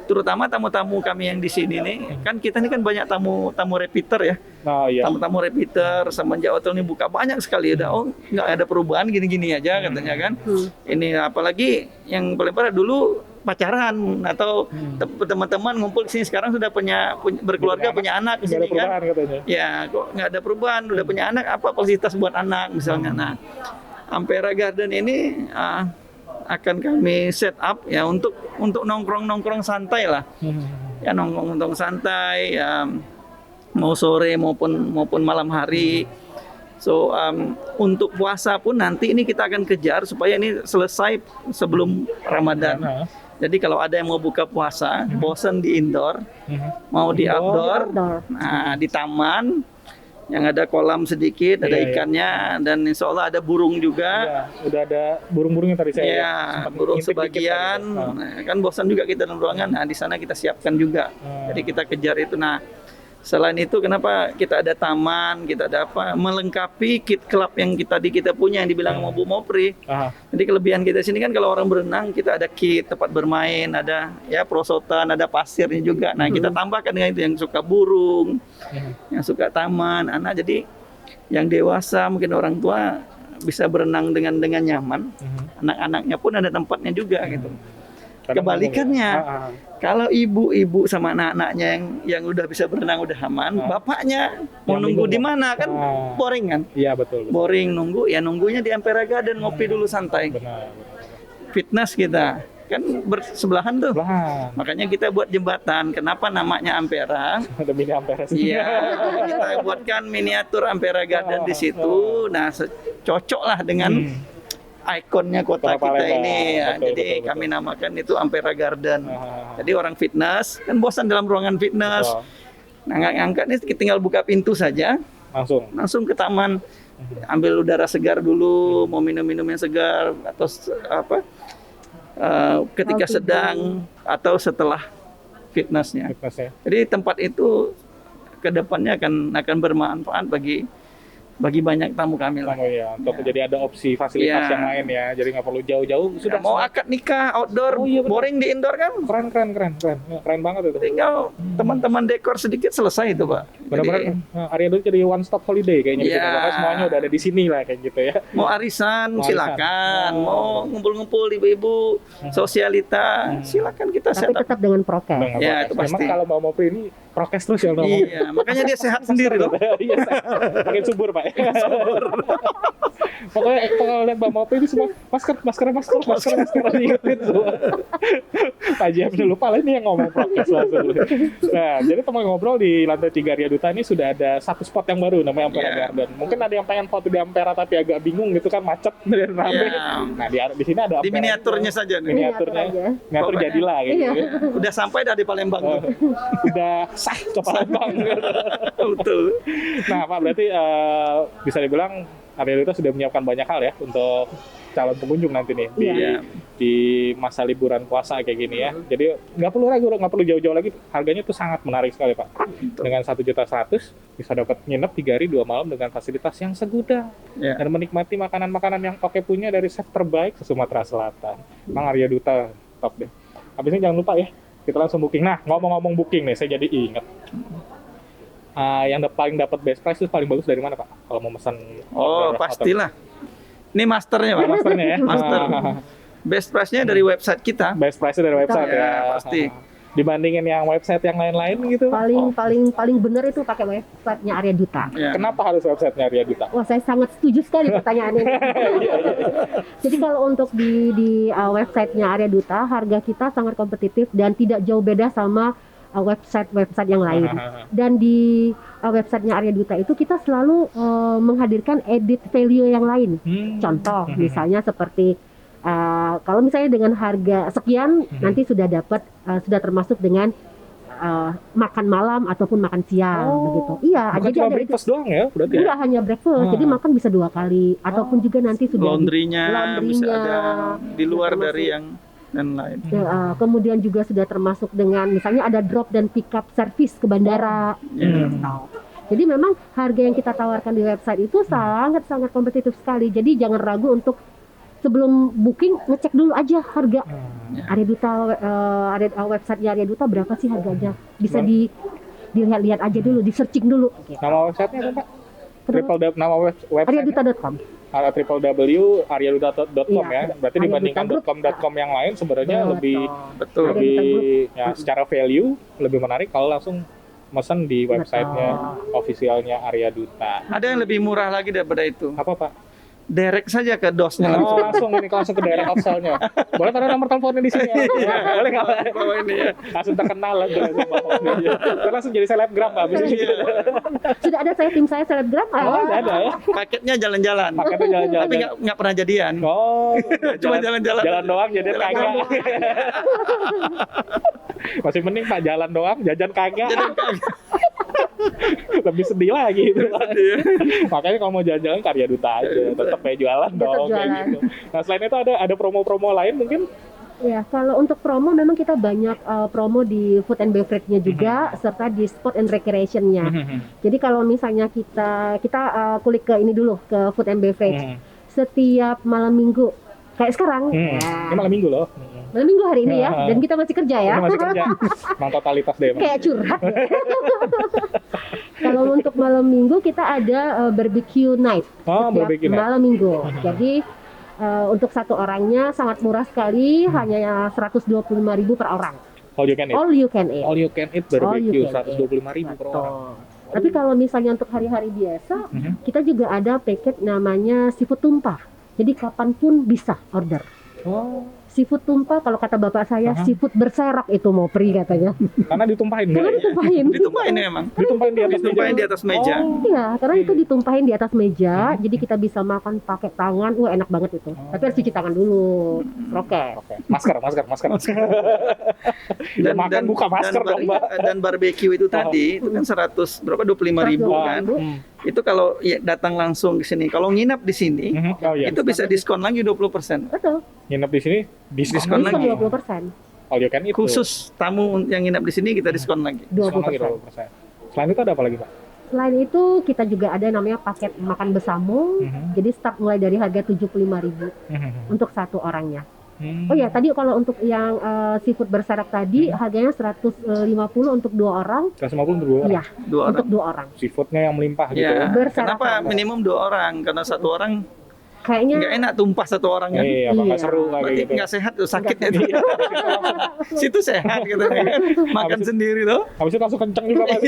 terutama tamu-tamu kami yang di sini nih, kan kita ini kan banyak tamu repeater ya. Nah, iya. Tamu-tamu repeater semenjak hotel ini buka banyak sekali udah nggak ada perubahan gini-gini aja katanya kan. Ini apalagi yang paling parah dulu pacaran atau teman-teman ngumpul di sini sekarang sudah berkeluarga punya anak di Nggak ada sini kan. perubahan katanya. Ya kok nggak ada perubahan, udah punya anak apa fasilitas buat anak misalnya. Nah, Ampera Garden ini akan kami set up ya untuk nongkrong santai lah. Ya nongkrong santai mau sore maupun malam hari. So untuk puasa pun nanti ini kita akan kejar supaya ini selesai sebelum Ramadan. Jadi kalau ada yang mau buka puasa, bosan di indoor, mau di outdoor, nah di taman yang ada kolam sedikit, ada ikannya, dan insya Allah ada burung juga. Ya, udah ada burung-burungnya tadi saya. Ya, sempat burung ngintip dikit sebagian. tadi. Nah, kan bosan juga kita dalam ruangan. Nah, di sana kita siapkan juga. Jadi kita kejar itu. Nah, Selain itu kenapa kita ada taman, kita ada apa, melengkapi kit klub yang kita punya yang dibilang sama Bu Mopri. Ah, Jadi kelebihan kita sini kan kalau orang berenang kita ada kit tempat bermain, ada ya perosotan, ada pasirnya juga. Nah, kita tambahkan dengan itu yang suka burung, yang suka taman, anak. Jadi yang dewasa mungkin orang tua bisa berenang dengan nyaman. Anak-anaknya pun ada tempatnya juga gitu. kadang Kebalikannya, ngomong, kalau ibu-ibu sama anak-anaknya yang udah bisa berenang udah aman, bapaknya mau Yang nunggu bingung. di mana kan boring kan? Iya betul. Boring nunggunya di Ampera Garden, ngopi dulu santai. Benar. Fitness kita kan bersebelahan tuh. Lah, Makanya kita buat jembatan. Kenapa namanya Ampera? ada mini ampere. Iya, kita buatkan miniatur Ampera Garden di situ. Nah, cocok lah dengan ikonnya kota Kota kita Palembang. ini. Ya, Betul, jadi betul, kami namakan itu Ampera Garden. Ah, Jadi orang fitness kan bosan dalam ruangan fitness. betul. Nah, ngangkat ini tinggal buka pintu saja, langsung ke taman, ambil udara segar dulu, mau minum-minum yang segar atau apa? Ketika Healthy sedang atau setelah fitnessnya. Fitness ya. Jadi tempat itu kedepannya akan bermanfaat bagi banyak tamu kami lah. Oh iya, untuk jadi ada opsi fasilitas Iya. yang lain ya. Jadi nggak perlu jauh-jauh. Sudah Sudah mau akad nikah outdoor, Oh iya, betul. boring di indoor kan? keren. Ya, keren banget itu. Tinggal teman-teman dekor sedikit selesai itu, Pak. Benar-benar Jadi, area itu jadi one stop holiday kayaknya di Iya. sini. Pokoknya semuanya udah ada di sini lah kayak gitu ya. mau arisan Mau silakan, arisan. mau ngumpul-ngumpul ibu-ibu, sosialita, silakan kita Tapi setup. tetap dengan prokes. Bang, Ya, apa? itu Memang pasti. kalau Mbak Mopri ini prokes terus ya Mbak Mopri. Iya, makanya dia sehat sendiri loh. Iya, makin subur Pak. Pokoknya kalau lihat Mbak Mopri ini semua masker diingetin semua. Pak Jam lupa lah ini yang ngomong prokes langsung. Nah, jadi teman ngobrol di lantai 3 Arya Duta ini sudah ada satu spot yang baru namanya Ampera Iya. Garden. Mungkin ada yang pengen foto di Ampera tapi agak bingung gitu kan, macet dan rame. Iya. Nah, di sini ada Di Ampera. miniaturnya saja nih. Miniaturnya. Miniatur aja. Miniatur Pokoknya. jadilah gitu. Iya. Udah sampai dah di Palembang tuh. Udah sah ke Palembang. Betul. Nah, Pak, berarti bisa dibilang Arya Duta sudah menyiapkan banyak hal ya untuk calon pengunjung nanti nih di, Iya. di masa liburan puasa kayak gini ya. Jadi nggak perlu ragu, nggak perlu jauh-jauh lagi. Harganya tuh sangat menarik sekali Pak. Dengan 1.100.000 bisa dapat nginep 3 hari 2 malam dengan fasilitas yang segudang Ya. dan menikmati makanan-makanan yang Oke punya dari chef terbaik se Sumatera Selatan. Bang Arya Duta top deh. Habis ini jangan lupa ya, kita langsung booking. Nah, ngomong-ngomong booking nih, saya jadi ingat. Yang paling dapat best price itu paling bagus dari mana Pak? Kalau mau pesan Oh, order pastilah. Ini masternya, Pak. Masternya ya. Master. Best price-nya dari website kita. Best price dari website Ya, ya. pasti. Dibandingin yang website yang lain-lain gitu. Paling benar itu pakai website-nya Arya Duta. Ya. Kenapa harus websitenya Arya Duta? Wah, saya sangat setuju sekali pertanyaan ini. Jadi kalau untuk di website-nya Arya Duta, harga kita sangat kompetitif dan tidak jauh beda sama website-website yang lain. Dan di website-nya Arya Duta itu kita selalu menghadirkan edit value yang lain. Contoh, misalnya seperti kalau misalnya dengan harga sekian, nanti sudah dapat sudah termasuk dengan makan malam ataupun makan siang begitu. Iya, Bukan jadi cuma ada itu. breakfast doang ya, berarti ya? Enggak hanya breakfast, jadi makan bisa 2 kali ataupun juga nanti sudah Laundry-nya bisa ada di luar termasuk. dari yang dan lain. kemudian juga sudah termasuk dengan misalnya ada drop dan pick up service ke bandara. Ya. Jadi memang harga yang kita tawarkan di website itu sangat-sangat kompetitif sekali. Jadi jangan ragu untuk sebelum booking ngecek dulu aja harga. Arya Duta website-nya Arya Duta berapa sih harganya? Bisa dilihat-lihat aja dulu, di searching dulu. Nama websitenya apa Pak? Nama website Aryaduta.com. www.aryaduta.com Iya. ya. Berarti Arya dibandingkan Duta Group. .com yang lain sebenarnya lebih Betul. Arya Duta ya, secara value lebih menarik kalau langsung mesen di websitenya officialnya Arya Duta. Ada yang lebih murah lagi daripada itu. Apa Pak? Direct saja ke DOS-nya Oh, langsung ke daerah offsellnya. Boleh taruh nomor teleponnya di sini ya? Boleh nggak Pak? Bawa ini ya. Langsung terkenal lah. Kita langsung jadi selebgram Pak. Abis ini. Sudah ada tim saya selebgram. Oh, ada ya. Paketnya jalan-jalan. Paketnya jalan-jalan. Tapi nggak pernah jadian. Oh, Cuma jalan-jalan. Jalan doang jadi Jalan kagak. doang. Masih mending Pak jalan doang, jajan kagak. Lebih sedih lagi itu. Makanya kalau mau jalan-jalan Arya Duta aja, tetap kayak jualan dong kayak jualan. gitu. Nah, selain itu ada promo-promo lain mungkin Ya, kalau untuk promo memang kita banyak promo di food and beverage-nya juga serta di sport and recreation-nya. Jadi kalau misalnya kita kulik ke ini dulu ke food and beverage. Setiap malam Minggu kayak sekarang. Ini malam Minggu loh. Malam Minggu hari ini ya, dan kita masih kerja ya. Ini masih kerja. Emang totalitas deh emang. Kayak curhat ya. Kalau untuk malam Minggu kita ada barbecue night Oh, setiap barbecue night. malam Minggu. Jadi untuk satu orangnya sangat murah sekali, hanya 125.000 per orang. All you can eat. All you can eat. All you can eat All you barbecue can eat. 125.000 per Betul. orang. Tapi kalau misalnya untuk hari-hari biasa, kita juga ada paket namanya seafood tumpah. Jadi kapanpun bisa order. Oh, Seafood tumpah, kalau kata bapak saya, seafood berserak itu mau pri katanya. karena ditumpahin Karena nggak? ditumpahin. Ditumpahin memang. Ditumpahin di atas Ditumpahin di atas meja. Oh. Iya, karena itu ditumpahin di atas meja, jadi kita bisa makan pakai tangan. Wah, enak banget itu. Tapi harus cuci tangan dulu. Prokes. Oke. Masker. Dan makan buka masker dong, Mbak. Dan barbecue itu tadi itu kan 100 berapa 25.000 kan. Itu kalau ya, datang langsung ke sini. Kalau nginap di sini Oh iya. itu bisa diskon lagi 20%. Betul. Nginep di sini diskon Diskon lagi. lagi. 20%. All you can eat. Khusus tamu yang nginap di sini kita diskon lagi. Diskon lagi 20%. 20%. Selain itu ada apa lagi, Pak? Selain itu kita juga ada namanya paket makan bersama. Jadi start mulai dari harga 75.000 untuk satu orangnya. Oh ya, tadi kalau untuk yang seafood berserak tadi harganya 150 untuk 2 orang. 150 dua orang. Iya, Dua untuk orang. 2 orang. Seafoodnya yang melimpah gitu ya. Ya, Berserakan. kenapa minimum 2 orang? Karena satu orang Kayaknya nggak enak tumpah satu orang kan. Iya, Pak, nggak Iya. seru kayak Berarti gitu. nggak sehat tuh sakitnya tuh. Iya. Situ sehat gitu kan. Makan sendiri tuh. Habis itu langsung kenceng juga Pak.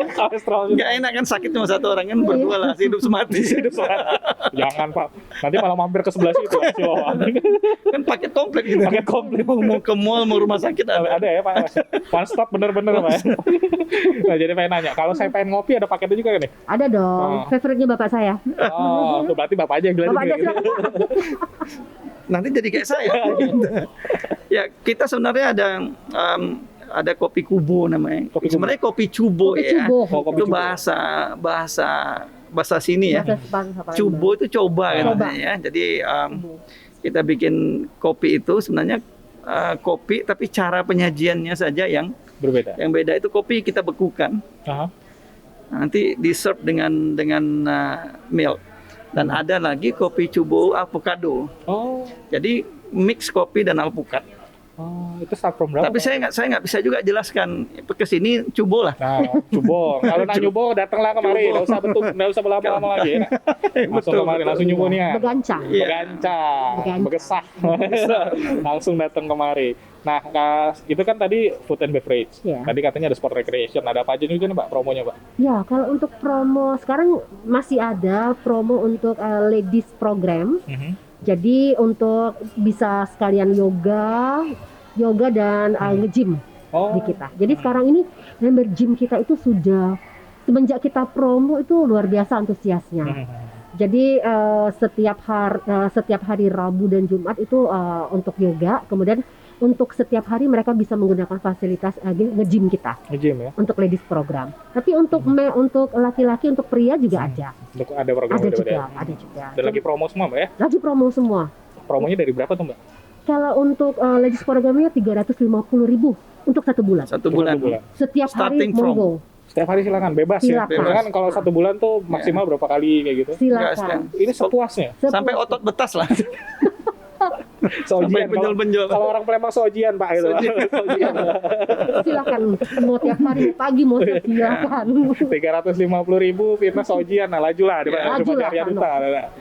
Kolesterol juga. Nggak enak kan sakit cuma satu orang kan berdua lah hidup semati. Hidup sehat. Jangan Pak. Nanti malah mampir ke sebelah situ. Siloam. Kan paket komplit gitu. Paket komplit. Mau ke mall mau rumah sakit ada. Ada ya Pak. One stop bener-bener Pak. Nah, jadi pengen nanya, kalau saya pengen ngopi ada paketnya juga nih? ada dong. Oh. Favorite-nya bapak saya. Oh, tuh berarti Bapak aja yang Bapak aja jelasin. silakan. Nanti jadi kayak saya. Ya kita sebenarnya ada kopi kubo namanya. Kopi kubo. Sebenarnya kopi cubo Kopi ya. cubo. Oh, kopi Itu cubo. bahasa sini ya. Bahasa Jepang, apa Cubo itu coba kan Coba. ya. Jadi kita bikin kopi itu sebenarnya kopi tapi cara penyajiannya saja yang Berbeda. beda itu kopi kita bekukan. Aha. Nanti di serve dengan milk. Dan ada lagi kopi cubo avocado. Oh. Jadi mix kopi dan alpukat. Oh, itu start from berapa? Tapi saya nggak bisa juga jelaskan ke sini cubo lah. Nah, cubo. Kalau nak nyubo datanglah kemari, enggak usah nggak usah berlama-lama lagi. Ya. Langsung kemari, langsung nyubo nih. Begancang. Iya. Begancang, Begancang. begesah. Langsung datang kemari. Nah, itu kan tadi food and beverage. Iya. Tadi katanya ada sport recreation. Ada apa aja juga nih Pak promonya Pak? Ya, kalau untuk promo sekarang masih ada promo untuk ladies program. Jadi untuk bisa sekalian yoga dan nge-gym Oh. di kita. Jadi sekarang ini member gym kita itu sudah semenjak kita promo itu luar biasa antusiasnya. Jadi setiap hari Rabu dan Jumat itu untuk yoga, kemudian untuk setiap hari mereka bisa menggunakan fasilitas nge-gym kita Nge-gym ya. untuk ladies program. Tapi untuk untuk laki-laki, untuk pria juga ada. Ada program Ada beda-beda juga, ya? ada juga. Dan lagi promo semua Mbak ya? Lagi promo semua. Promonya dari berapa tuh Mbak? Kalau untuk ladies programnya 350.000 untuk 1 bulan. Satu bulan. Setiap hari Starting from- monggo. Setiap hari silakan, bebas ya. Silakan. Karena kan kalau 1 bulan tuh maksimal berapa kali kayak gitu. Silakan. Ini sepuasnya. Sampai otot betas lah. Sojian. Sampai benjol-benjol. Kalau orang Palembang sojian Pak itu. Sojian. Silakan mau tiap hari pagi mau silakan. 350.000 fitness sojian, nah lajulah di Lajulah, Cuma Arya Kano. Duta.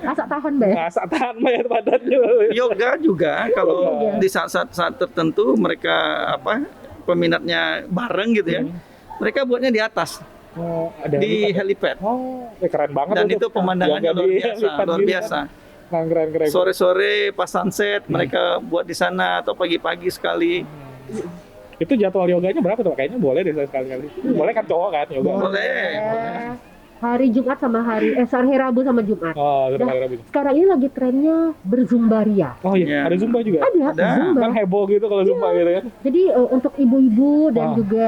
Asal tahan be. Masa tahan bayar badannya. Yoga juga kalau Yoga. di saat tertentu mereka peminatnya bareng gitu ya. Mereka buatnya di atas Oh, ada di helipad. Oh, keren banget Dan itu pemandangannya Yoga luar di biasa, helipad luar gini biasa. kan. Keren. Sore-sore pas sunset mereka buat di sana atau pagi-pagi sekali. Itu jadwal yoganya berapa tuh? Kayaknya boleh deh sekali-kali. Boleh kan cowok kan yoga? Boleh. Hari Jumat sama hari Rabu sama Jumat. Oh, satu Nah, kali Rabu. sekarang ini lagi trennya berzumbaria. Oh iya, Iya. ada zumba juga. Ada. Zumba. Kan heboh gitu kalau zumba gitu kan. Jadi untuk ibu-ibu dan Ah. juga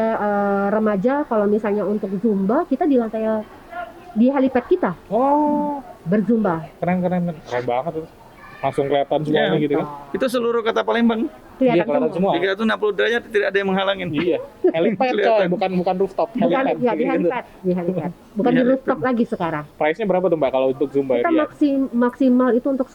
remaja kalau misalnya untuk zumba kita di lantai di helipad kita Oh, berzumba. keren banget itu. Langsung kelihatan semuanya Ya. gitu kan. Itu seluruh kota Palembang. Iya, Kelihatan kelihatan semua. semua. 360 derajat tidak ada yang menghalangin. Iya, helipad coy, Kelihatan. bukan rooftop, Bukan helipad. ya di Gitu. helipad, di helipad. Bukan Di di helipad. rooftop lagi sekarang. Price-nya berapa tuh Mbak kalau untuk Zumba Kita Rian? maksimal itu untuk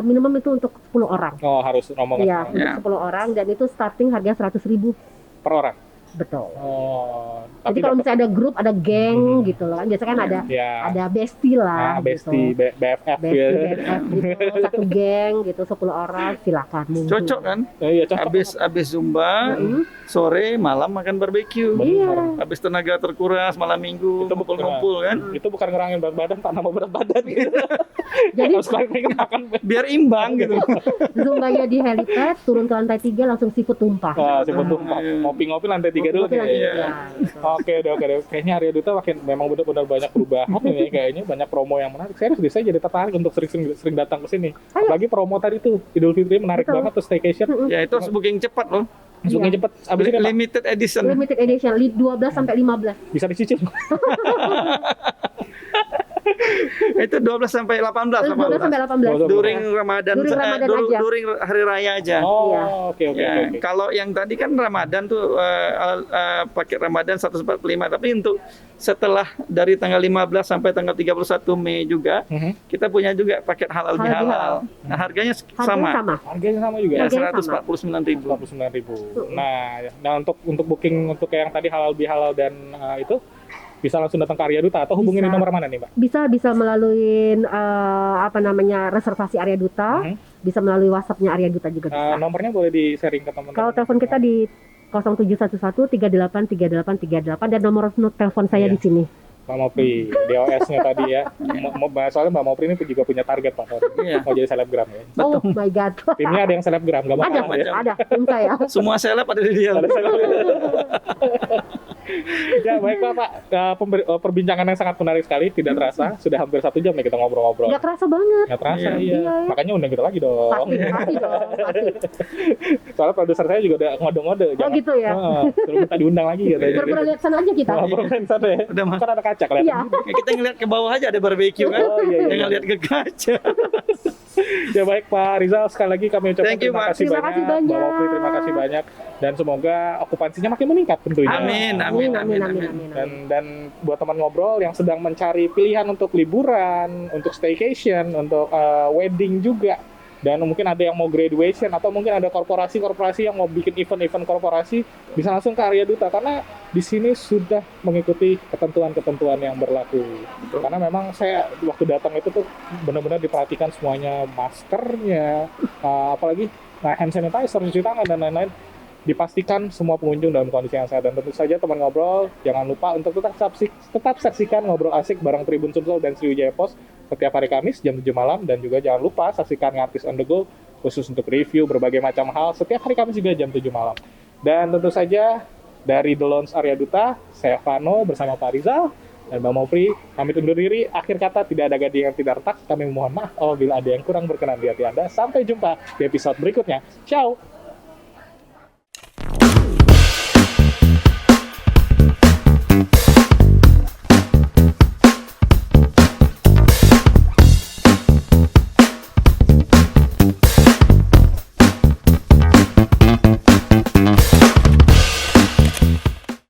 minimum itu untuk 10 orang. Oh, harus rombongan Iya, semua. untuk Ya. 10 orang dan itu starting harga 100.000. Per orang. Betul. Oh, Jadi kalau dapat- misalnya ada grup, ada geng gitu loh kan. Biasanya kan ya, ada bestie lah bestie, gitu. BFF Bestie, ya. BFF gitu. Satu geng gitu 10 orang silakan. monggo. Cocok kan? Iya, cocok. Habis Zumba, Mm. sore malam makan barbeque. Iya. Habis tenaga terkuras malam minggu Itu ngumpul-ngumpul kan. Itu bukan ngerangin berat badan, tak nama berat badan gitu. Jadi Harus kalian makan. Biar imbang gitu. Zumbanya di helipad, turun ke lantai 3 langsung seafood tumpah. Wah, siput tumpah. Ngopi-ngopi lantai 3 dulu Ngopi lantai kayaknya. tiga, gitu. Oke, deh. Kayaknya Arya Duta memang benar-benar banyak perubahan ini kayaknya banyak promo yang menarik. Saya jadi tertarik untuk sering datang ke sini. Ayo. Apalagi promo tadi tuh Idul Fitri menarik Betul. banget tuh staycation. Ya itu harus booking cepat loh. Masuknya Iya. cepet. Abis ini Pak, Limited edition. Limited edition 12 sampai 15. bisa dicicil. Itu 12 sampai 18. 12 sampai 18. During Ramadan, During Ramadan aja. during hari raya aja. Oh, Iya. oke. Ya, kalau yang tadi kan Ramadan tuh paket Ramadan 145, tapi untuk setelah dari tanggal 15 sampai tanggal 31 Mei juga Mhm. kita punya juga paket halal Halal bihalal. bihalal. Nah, harganya Harganya sama. sama. Harganya sama juga. Ya, Harganya sama. 149.000. 49.000. Nah untuk booking untuk yang tadi halal bihalal dan itu bisa langsung datang ke Arya Duta atau hubungin di Bisa. nomor mana nih, Mbak? Bisa melalui reservasi Arya Duta, Mhm. bisa melalui WhatsApp-nya Arya Duta juga bisa. Nomornya boleh di-sharing ke teman-teman. Kalau telepon kita di 0711 38 38 38 dan nomor telepon saya Iya. di sini. Mbak Mopri, DOS-nya tadi ya. Soalnya Mbak Mopri ini juga punya target, Pak. Iya. Mau jadi selebgram ya. Oh my god. Timnya ada yang selebgram, nggak mau Ada, kalah ya. ada tim saya. Semua seleb ada di dia. Ada selebgram. Ya baiklah Pak, perbincangan yang sangat menarik sekali, tidak terasa sudah hampir 1 jam ya kita ngobrol-ngobrol. Nggak kerasa banget. Nggak terasa, Iya. iya. Iya. Makanya undang kita lagi dong. Pasti dong, pasti. Soalnya produser saya juga udah ngode-ngode. Oh gitu ya. Suruh minta diundang lagi katanya. Pura-pura lihat sana aja kita. Ngobrolin sana ya. Udah mah. Kan ada kaca kelihatan. Iya. Ya, kita ngeliat ke bawah aja ada barbeque kan. Oh, iya. Jangan lihat ke kaca. Ya baik Pak Rizal, sekali lagi kami ucapkan Thank you, terima Pak. kasih Terima banyak. kasih banyak. Mbak Mopri, terima kasih banyak. Dan semoga okupansinya makin meningkat tentunya. Amin, Dan buat teman ngobrol yang sedang mencari pilihan untuk liburan, untuk staycation, untuk wedding juga, dan mungkin ada yang mau graduation atau mungkin ada korporasi-korporasi yang mau bikin event-event korporasi, bisa langsung ke Arya Duta karena di sini sudah mengikuti ketentuan-ketentuan yang berlaku. Karena memang saya waktu datang itu tuh benar-benar diperhatikan semuanya, maskernya, apalagi hand sanitizer, cuci tangan dan lain-lain. Dipastikan semua pengunjung dalam kondisi yang sehat. Dan tentu saja teman ngobrol, jangan lupa untuk tetap saksikan Ngobrol Asik bareng Tribun Sumsel dan Sriwijaya Post setiap hari Kamis jam 7 malam. Dan juga jangan lupa saksikan Ngartis on the Go khusus untuk review berbagai macam hal setiap hari Kamis juga jam 7 malam. Dan tentu saja dari The Lounge Arya Duta, saya Vano bersama Pak Rizal dan Mbak Mopri pamit undur diri. Akhir kata, tidak ada gading yang tidak retak. Kami mohon maaf apabila ada yang kurang berkenan di hati Anda. Sampai jumpa di episode berikutnya. Ciao!